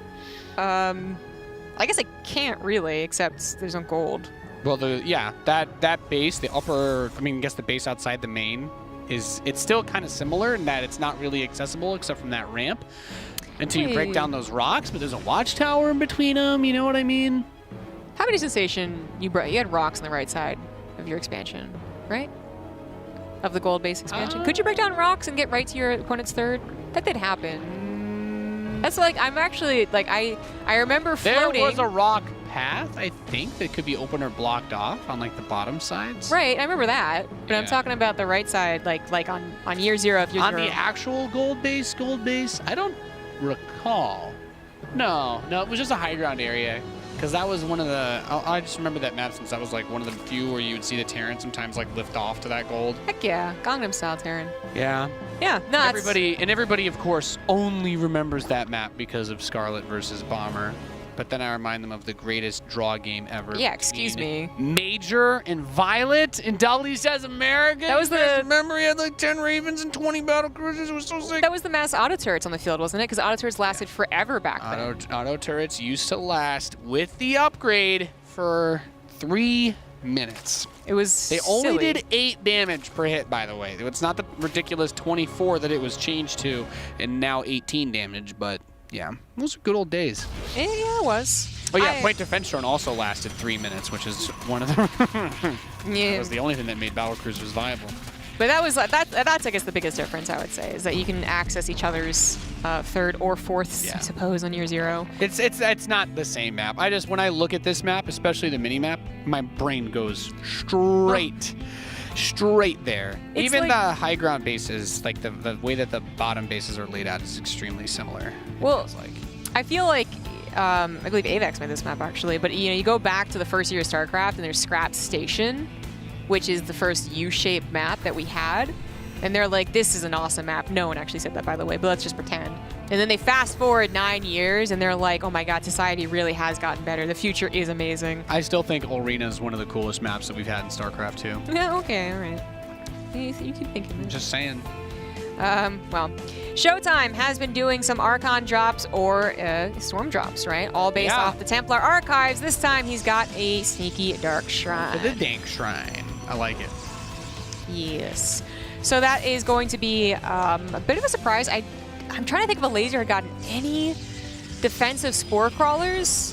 I guess I can't really, except there's no gold. Well, that base, the upper, I mean, I guess the base outside the main it's still kind of similar in that it's not really accessible except from that ramp until you break down those rocks, but there's a watchtower in between them, you know what I mean? How many sensation you had rocks on the right side of your expansion, right? Of the gold base expansion. Could you break down rocks and get right to your opponent's third? That did happen. That's like, I'm actually, like, I remember floating. There was a rock path, I think, that could be open or blocked off on, like, the bottom sides. Right, I remember that. But I'm talking about the right side, like on year zero. If you're on the actual gold base, I don't recall. No, it was just a high ground area. Because that was one of the, I just remember that map since that was like one of the few where you would see the Terran sometimes like lift off to that gold. Heck yeah, Gangnam style Terran. Yeah. Yeah, no, everybody of course only remembers that map because of Scarlet versus Bomber. But then I remind them of the greatest draw game ever. Yeah, excuse me. Major and Violet and WCS America. That was the memory of like 10 Ravens and 20 battle cruisers. It was so sick. That was the mass auto turrets on the field, wasn't it? Because auto turrets lasted forever back then. Auto turrets used to last with the upgrade for 3 minutes. It was They only did 8 damage per hit, by the way. It's not the ridiculous 24 that it was changed to, and now 18 damage, but yeah, those are good old days. Yeah, it was. Oh yeah, Point Defense Drone also lasted 3 minutes, which is one of the that was the only thing that made battle cruisers viable. But that's I guess the biggest difference I would say is that you can access each other's third or fourth, I suppose, on year zero. It's not the same map. When I look at this map, especially the mini map, my brain goes straight there. Even the high ground bases, like the way that the bottom bases are laid out is extremely similar. Well, I feel like I believe AVEX made this map actually, but you go back to the first year of StarCraft and there's Scrap Station, which is the first U-shaped map that we had, and they're like, this is an awesome map. No one actually said that, by the way, but let's just pretend. And then they fast forward 9 years and they're like, oh my god, society really has gotten better. The future is amazing. I still think Arena is one of the coolest maps that we've had in StarCraft 2. Yeah, okay, all right. You keep thinking that. Just saying. Well, ShoWTimE has been doing some Archon drops or Storm drops, right? All based off the Templar archives. This time he's got a sneaky Dark Shrine. The Dank Shrine. I like it. Yes. So that is going to be a bit of a surprise. I'm trying to think if Elazer had gotten any defensive spore crawlers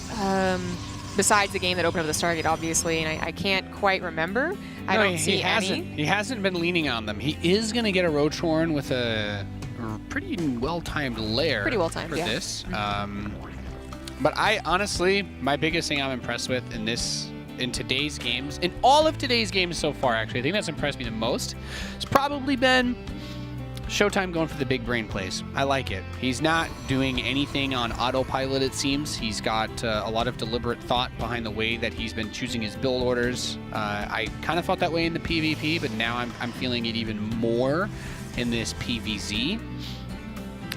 besides the game that opened up the Stargate, obviously, and I can't quite remember. I don't see any. He hasn't been leaning on them. He is going to get a Roachhorn with a pretty well-timed lair. Pretty well-timed, for this. But I honestly, my biggest thing I'm impressed with in today's games, in all of today's games so far, actually, I think that's impressed me the most, has probably been ShoWTimE going for the big brain plays. I like it. He's not doing anything on autopilot, it seems. He's got a lot of deliberate thought behind the way that he's been choosing his build orders. I kind of felt that way in the PvP, but now I'm feeling it even more in this PvZ.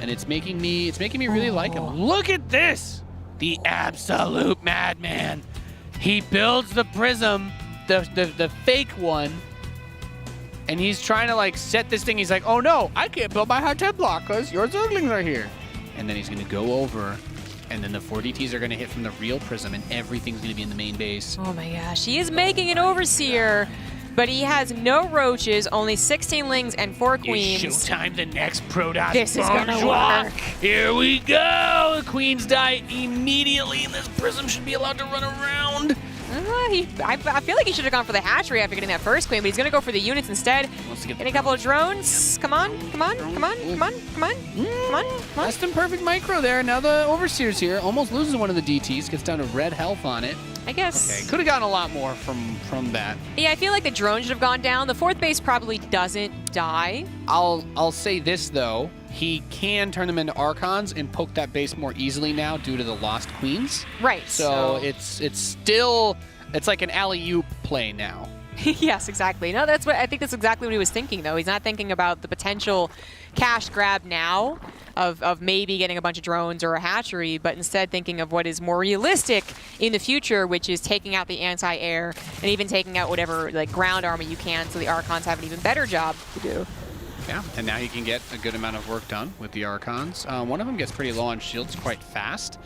And it's making me really like him. Look at this! The absolute madman. He builds the prism, the fake one, and he's trying to like set this thing. He's like, oh no, I can't build my high-tech block because your Zerglings are here. And then he's going to go over And then the 4 DTs are going to hit from the real Prism, and everything's going to be in the main base. Oh my gosh, he is making an Overseer, but he has no roaches, only 16 lings and 4 queens. It's ShoWTimE, the next Protoss. This is gonna work. Here we go. The queens die immediately, and this Prism should be allowed to run around. I feel like he should have gone for the hatchery after getting that first queen, but he's going to go for the units instead. Getting a couple of drones. Come on, come on, come on, come on, come on, come on, come on. Less than perfect micro there. Now the Overseer's here. Almost loses one of the DTs. Gets down to red health on it. I guess. Okay, could have gotten a lot more from that. Yeah, I feel like the drone should have gone down. The 4th base probably doesn't die. I'll say this, though. He can turn them into Archons and poke that base more easily now due to the lost queens. Right. So it's still, it's like an alley-oop play now. Yes, exactly. No, I think that's exactly what he was thinking, though. He's not thinking about the potential cash grab now of maybe getting a bunch of drones or a hatchery, but instead thinking of what is more realistic in the future, which is taking out the anti-air and even taking out whatever like ground army you can, so the Archons have an even better job to do. Yeah, and now you can get a good amount of work done with the Archons. One of them gets pretty low on shields quite fast.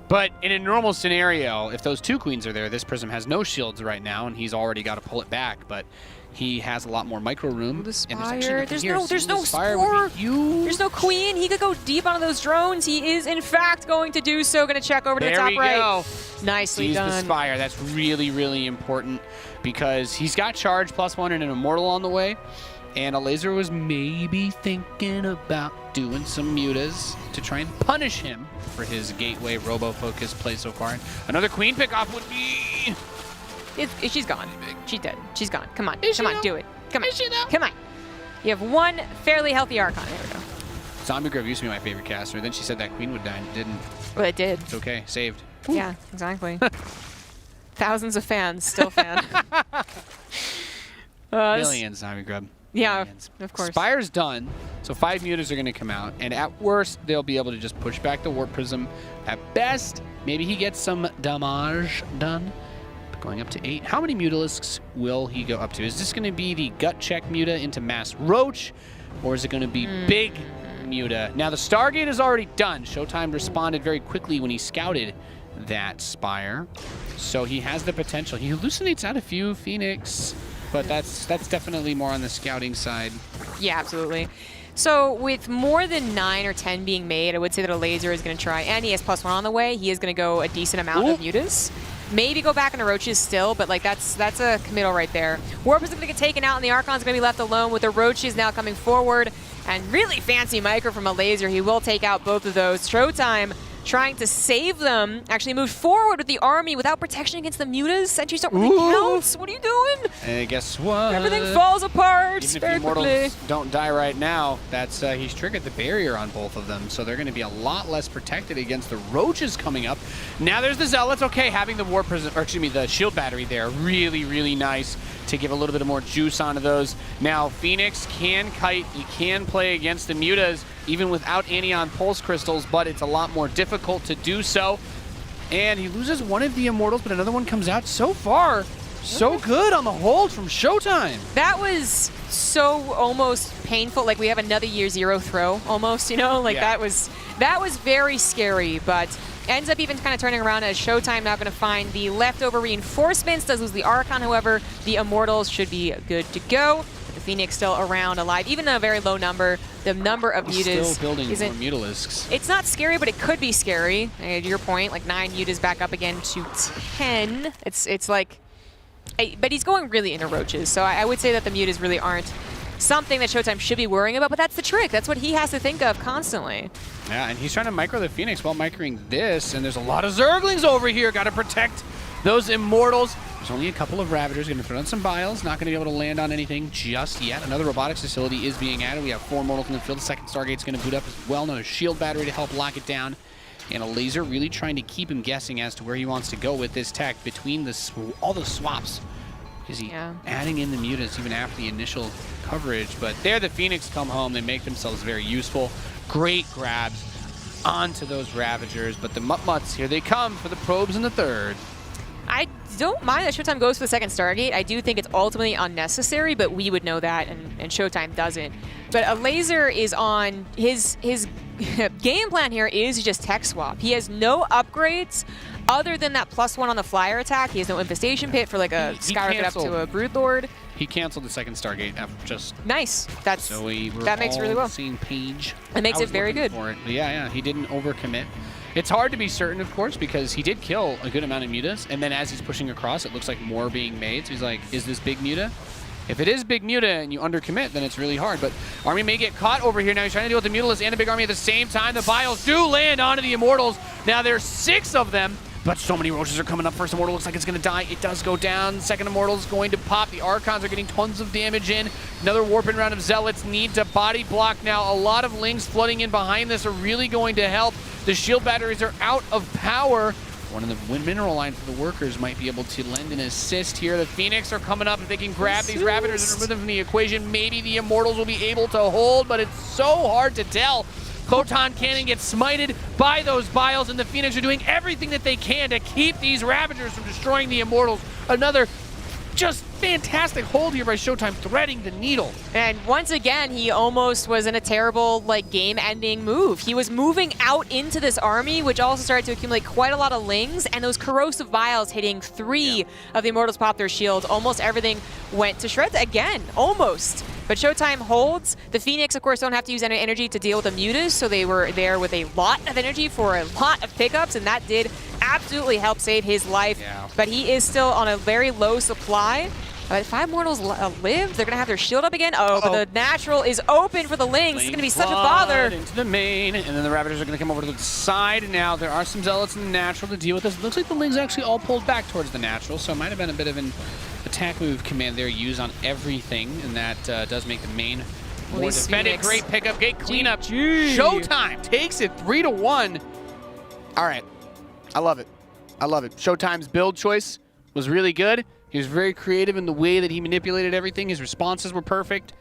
But in a normal scenario, if those 2 queens are there, this Prism has no shields right now, and he's already got to pull it back. But he has a lot more micro room. The Spire. And There's no Spore. There's no Queen. He could go deep onto those drones. He is, in fact, going to do so. Going to check over to the top right. There we go. Nicely Sees done. the Spire. That's really, really important because he's got charge +1 and an Immortal on the way. And Elazer was maybe thinking about doing some mutas to try and punish him for his gateway robo-focused play so far. And another queen pickoff would be... She's gone. She's dead. She's gone. Come on. Come on, do it. Come on. Is she though? Come on. You have one fairly healthy Archon. There we go. Zombie Grove used to be my favorite caster. Then she said that queen would die and it didn't. Well, it did. It's okay. Saved. Yeah, exactly. Thousands of fans still fan. Millions, Zombie Grub. Yeah, Millions. of course. Spire's done, so 5 mutas are going to come out, and at worst, they'll be able to just push back the Warp Prism. At best, maybe he gets some damage done. But going up to 8, how many Mutalisks will he go up to? Is this going to be the gut check muta into Mass Roach, or is it going to be big muta? Now, the Stargate is already done. ShoWTimE responded very quickly when he scouted that Spire, so he has the potential. He hallucinates out a few Phoenix. But that's definitely more on the scouting side. Yeah, absolutely. So with more than 9 or 10 being made, I would say that Elazer is going to try, and he has +1 on the way. He is going to go a decent amount of mutas. Maybe go back into Roaches still, but like that's a committal right there. Warp is going to get taken out, and the Archon's going to be left alone with the Roaches now coming forward. And really fancy micro from Elazer. He will take out both of those. ShoWTimE trying to save them, actually moved forward with the army without protection against the mutas. Sentries don't really count. What are you doing? And guess what? Everything falls apart Even if very the Immortals quickly. don't die right now, that's he's triggered the barrier on both of them, so they're going to be a lot less protected against the Roaches coming up. Now there's the Zealots. Okay, having the War Prism, or excuse me, the Shield Battery there, really, really nice to give a little bit of more juice onto those. Now Phoenix can kite, he can play against the mutas even without Anion Pulse Crystals, but it's a lot more difficult to do so. And he loses one of the Immortals, but another one comes out. So far, so good on the hold from ShoWTimE. That was so almost painful. Like we have another year 0 throw almost, you know? Like that was very scary, but ends up even kind of turning around as ShoWTimE now going to find the leftover reinforcements. Does lose the Archon, however. The Immortals should be good to go. But the Phoenix still around, alive, even a very low number. The number of mutas still building more isn't... Mutalisks. It's not scary, but it could be scary. To your point, like 9 mutas back up again to 10. It's like... But he's going really into Roaches, so I would say that the mutas really aren't something that ShoWTimE should be worrying about, but that's the trick. That's what he has to think of constantly. Yeah, and he's trying to micro the Phoenix while microing this, and there's a lot of Zerglings over here. Got to protect those Immortals. There's only a couple of Ravagers. Going to throw in some Biles. Not going to be able to land on anything just yet. Another robotics facility is being added. We have 4 Immortals in the field. The second Stargate's going to boot up as well. Another Shield Battery to help lock it down. And Elazer really trying to keep him guessing as to where he wants to go with this tech between all the swaps. Is he adding in the mutas even after the initial coverage? But there the Phoenix come home. They make themselves very useful. Great grabs onto those Ravagers. But the Mutts, here they come for the probes in the third. I don't mind that ShoWTimE goes for the second Stargate. I do think it's ultimately unnecessary, but we would know that, and ShoWTimE doesn't. But Elazer is on his game plan here is just tech swap. He has no upgrades other than that +1 on the flyer attack. He has no infestation pit for like a skyrocket up to a Broodlord. He canceled the second Stargate after just nice. That's so we were that makes it really well. On the same page. It makes it very good. For it. Yeah, he didn't overcommit. It's hard to be certain, of course, because he did kill a good amount of mutas, and then as he's pushing across, it looks like more being made. So he's like, is this big muta? If it is big muta and you undercommit, then it's really hard. But Army may get caught over here. Now he's trying to deal with the Mutalisk and the big army at the same time. The Biles do land onto the Immortals. Now there's 6 of them, but so many Roaches are coming up. First Immortal looks like it's going to die. It does go down. Second Immortal is going to pop. The Archons are getting tons of damage in. Another warping round of Zealots need to body block now. A lot of Lings flooding in behind this are really going to help. The shield batteries are out of power. One of the mineral line for the workers might be able to lend an assist here. The Phoenix are coming up. If they can grab these Ravagers and remove them from the equation, maybe the Immortals will be able to hold, but it's so hard to tell. Photon Cannon gets smited by those Biles, and the Phoenix are doing everything that they can to keep these Ravagers from destroying the Immortals. Another just fantastic hold here by ShoWTimE, threading the needle. And once again, he almost was in a terrible game-ending move. He was moving out into this army, which also started to accumulate quite a lot of Lings, and those corrosive vials hitting 3 of the Immortals pop their shields. Almost everything went to shreds again, almost. But ShoWTimE holds. The Phoenix, of course, don't have to use any energy to deal with the Mutas, so they were there with a lot of energy for a lot of pickups, and that did absolutely help save his life. But he is still on a very low supply. 5 Mortals live. They're going to have their shield up again. Oh, but the natural is open for the Lings. It's going to be such a bother. Into the main, and then the Ravagers are going to come over to the side. Now there are some Zealots in the natural to deal with this. It looks like the Lings actually all pulled back towards the natural, so it might have been a bit of an attack move command there used on everything, and that does make the main more defended. Great pickup, great cleanup. ShoWTimE takes it 3-1. All right, I love it. I love it. ShoWTimE's build choice was really good. He was very creative in the way that he manipulated everything. His responses were perfect.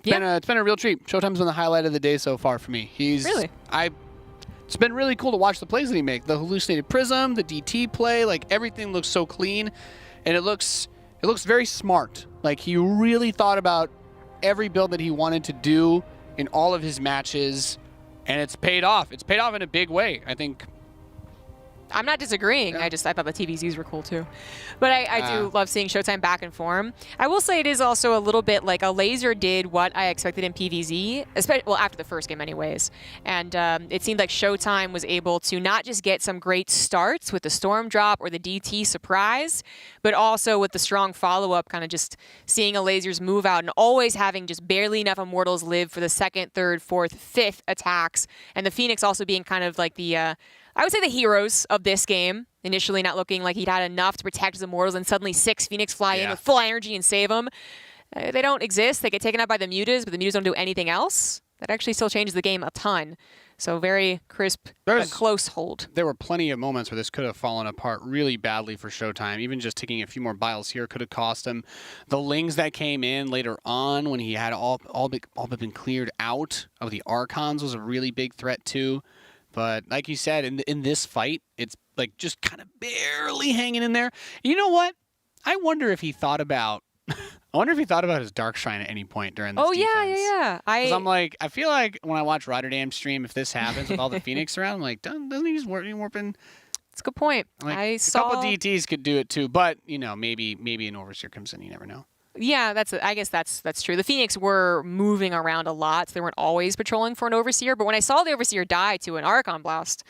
It's been a real treat. ShoWTimE's been the highlight of the day so far for me. It's been really cool to watch the plays that he makes. The hallucinated prism, the DT play, like everything looks so clean, and it looks very smart. Like he really thought about every build that he wanted to do in all of his matches, and it's paid off. It's paid off in a big way, I think. I'm not disagreeing. I thought the TVZs were cool too. But I do love seeing ShoWTimE back in form. I will say it is also a little bit like Elazer did what I expected in PvZ, especially, well, after the first game anyways. And it seemed like ShoWTimE was able to not just get some great starts with the Storm Drop or the DT surprise, but also with the strong follow-up, kind of just seeing Elazer's move out and always having just barely enough Immortals live for the 2nd, 3rd, 4th, 5th attacks. And the Phoenix also being kind of like the... I would say the heroes of this game, initially not looking like he'd had enough to protect his Immortals, and suddenly 6 Phoenix fly in with full energy and save them. They don't exist. They get taken out by the Mutas, but the Mutas don't do anything else. That actually still changes the game a ton. So very crisp, but close hold. There were plenty of moments where this could have fallen apart really badly for ShoWTimE. Even just taking a few more Biles here could have cost him. The Lings that came in later on when he had all but been cleared out of the Archons was a really big threat too. But like you said, in this fight, it's like just kind of barely hanging in there. You know what? I wonder if he thought about his Dark Shrine at any point during this defense. Yeah. Because I'm like, I feel like when I watch Rotterdam stream, if this happens with all the Phoenix around, I'm like, doesn't he just warping? That's a good point. Like, a couple DTs could do it too, but you know, maybe an Overseer comes in, you never know. Yeah, I guess that's true. The Phoenix were moving around a lot, so they weren't always patrolling for an Overseer. But when I saw the Overseer die to an Archon Blast,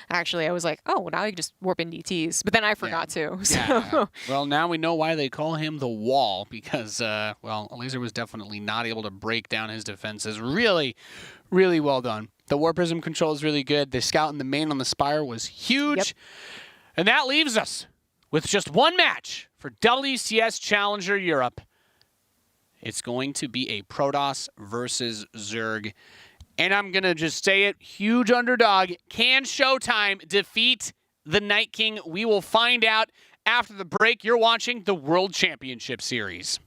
actually, I was like, oh, well, now you can just warp in DTs. But then I forgot to. So. Yeah. Well, now we know why they call him the Wall, because, Elazer was definitely not able to break down his defenses. Really, really well done. The War Prism control is really good. The Scout in the main on the Spire was huge. Yep. And that leaves us with just one match for WCS Challenger Europe. It's going to be a Protoss versus Zerg. And I'm going to just say it, huge underdog. Can ShoWTimE defeat the Night King? We will find out after the break. You're watching the World Championship Series.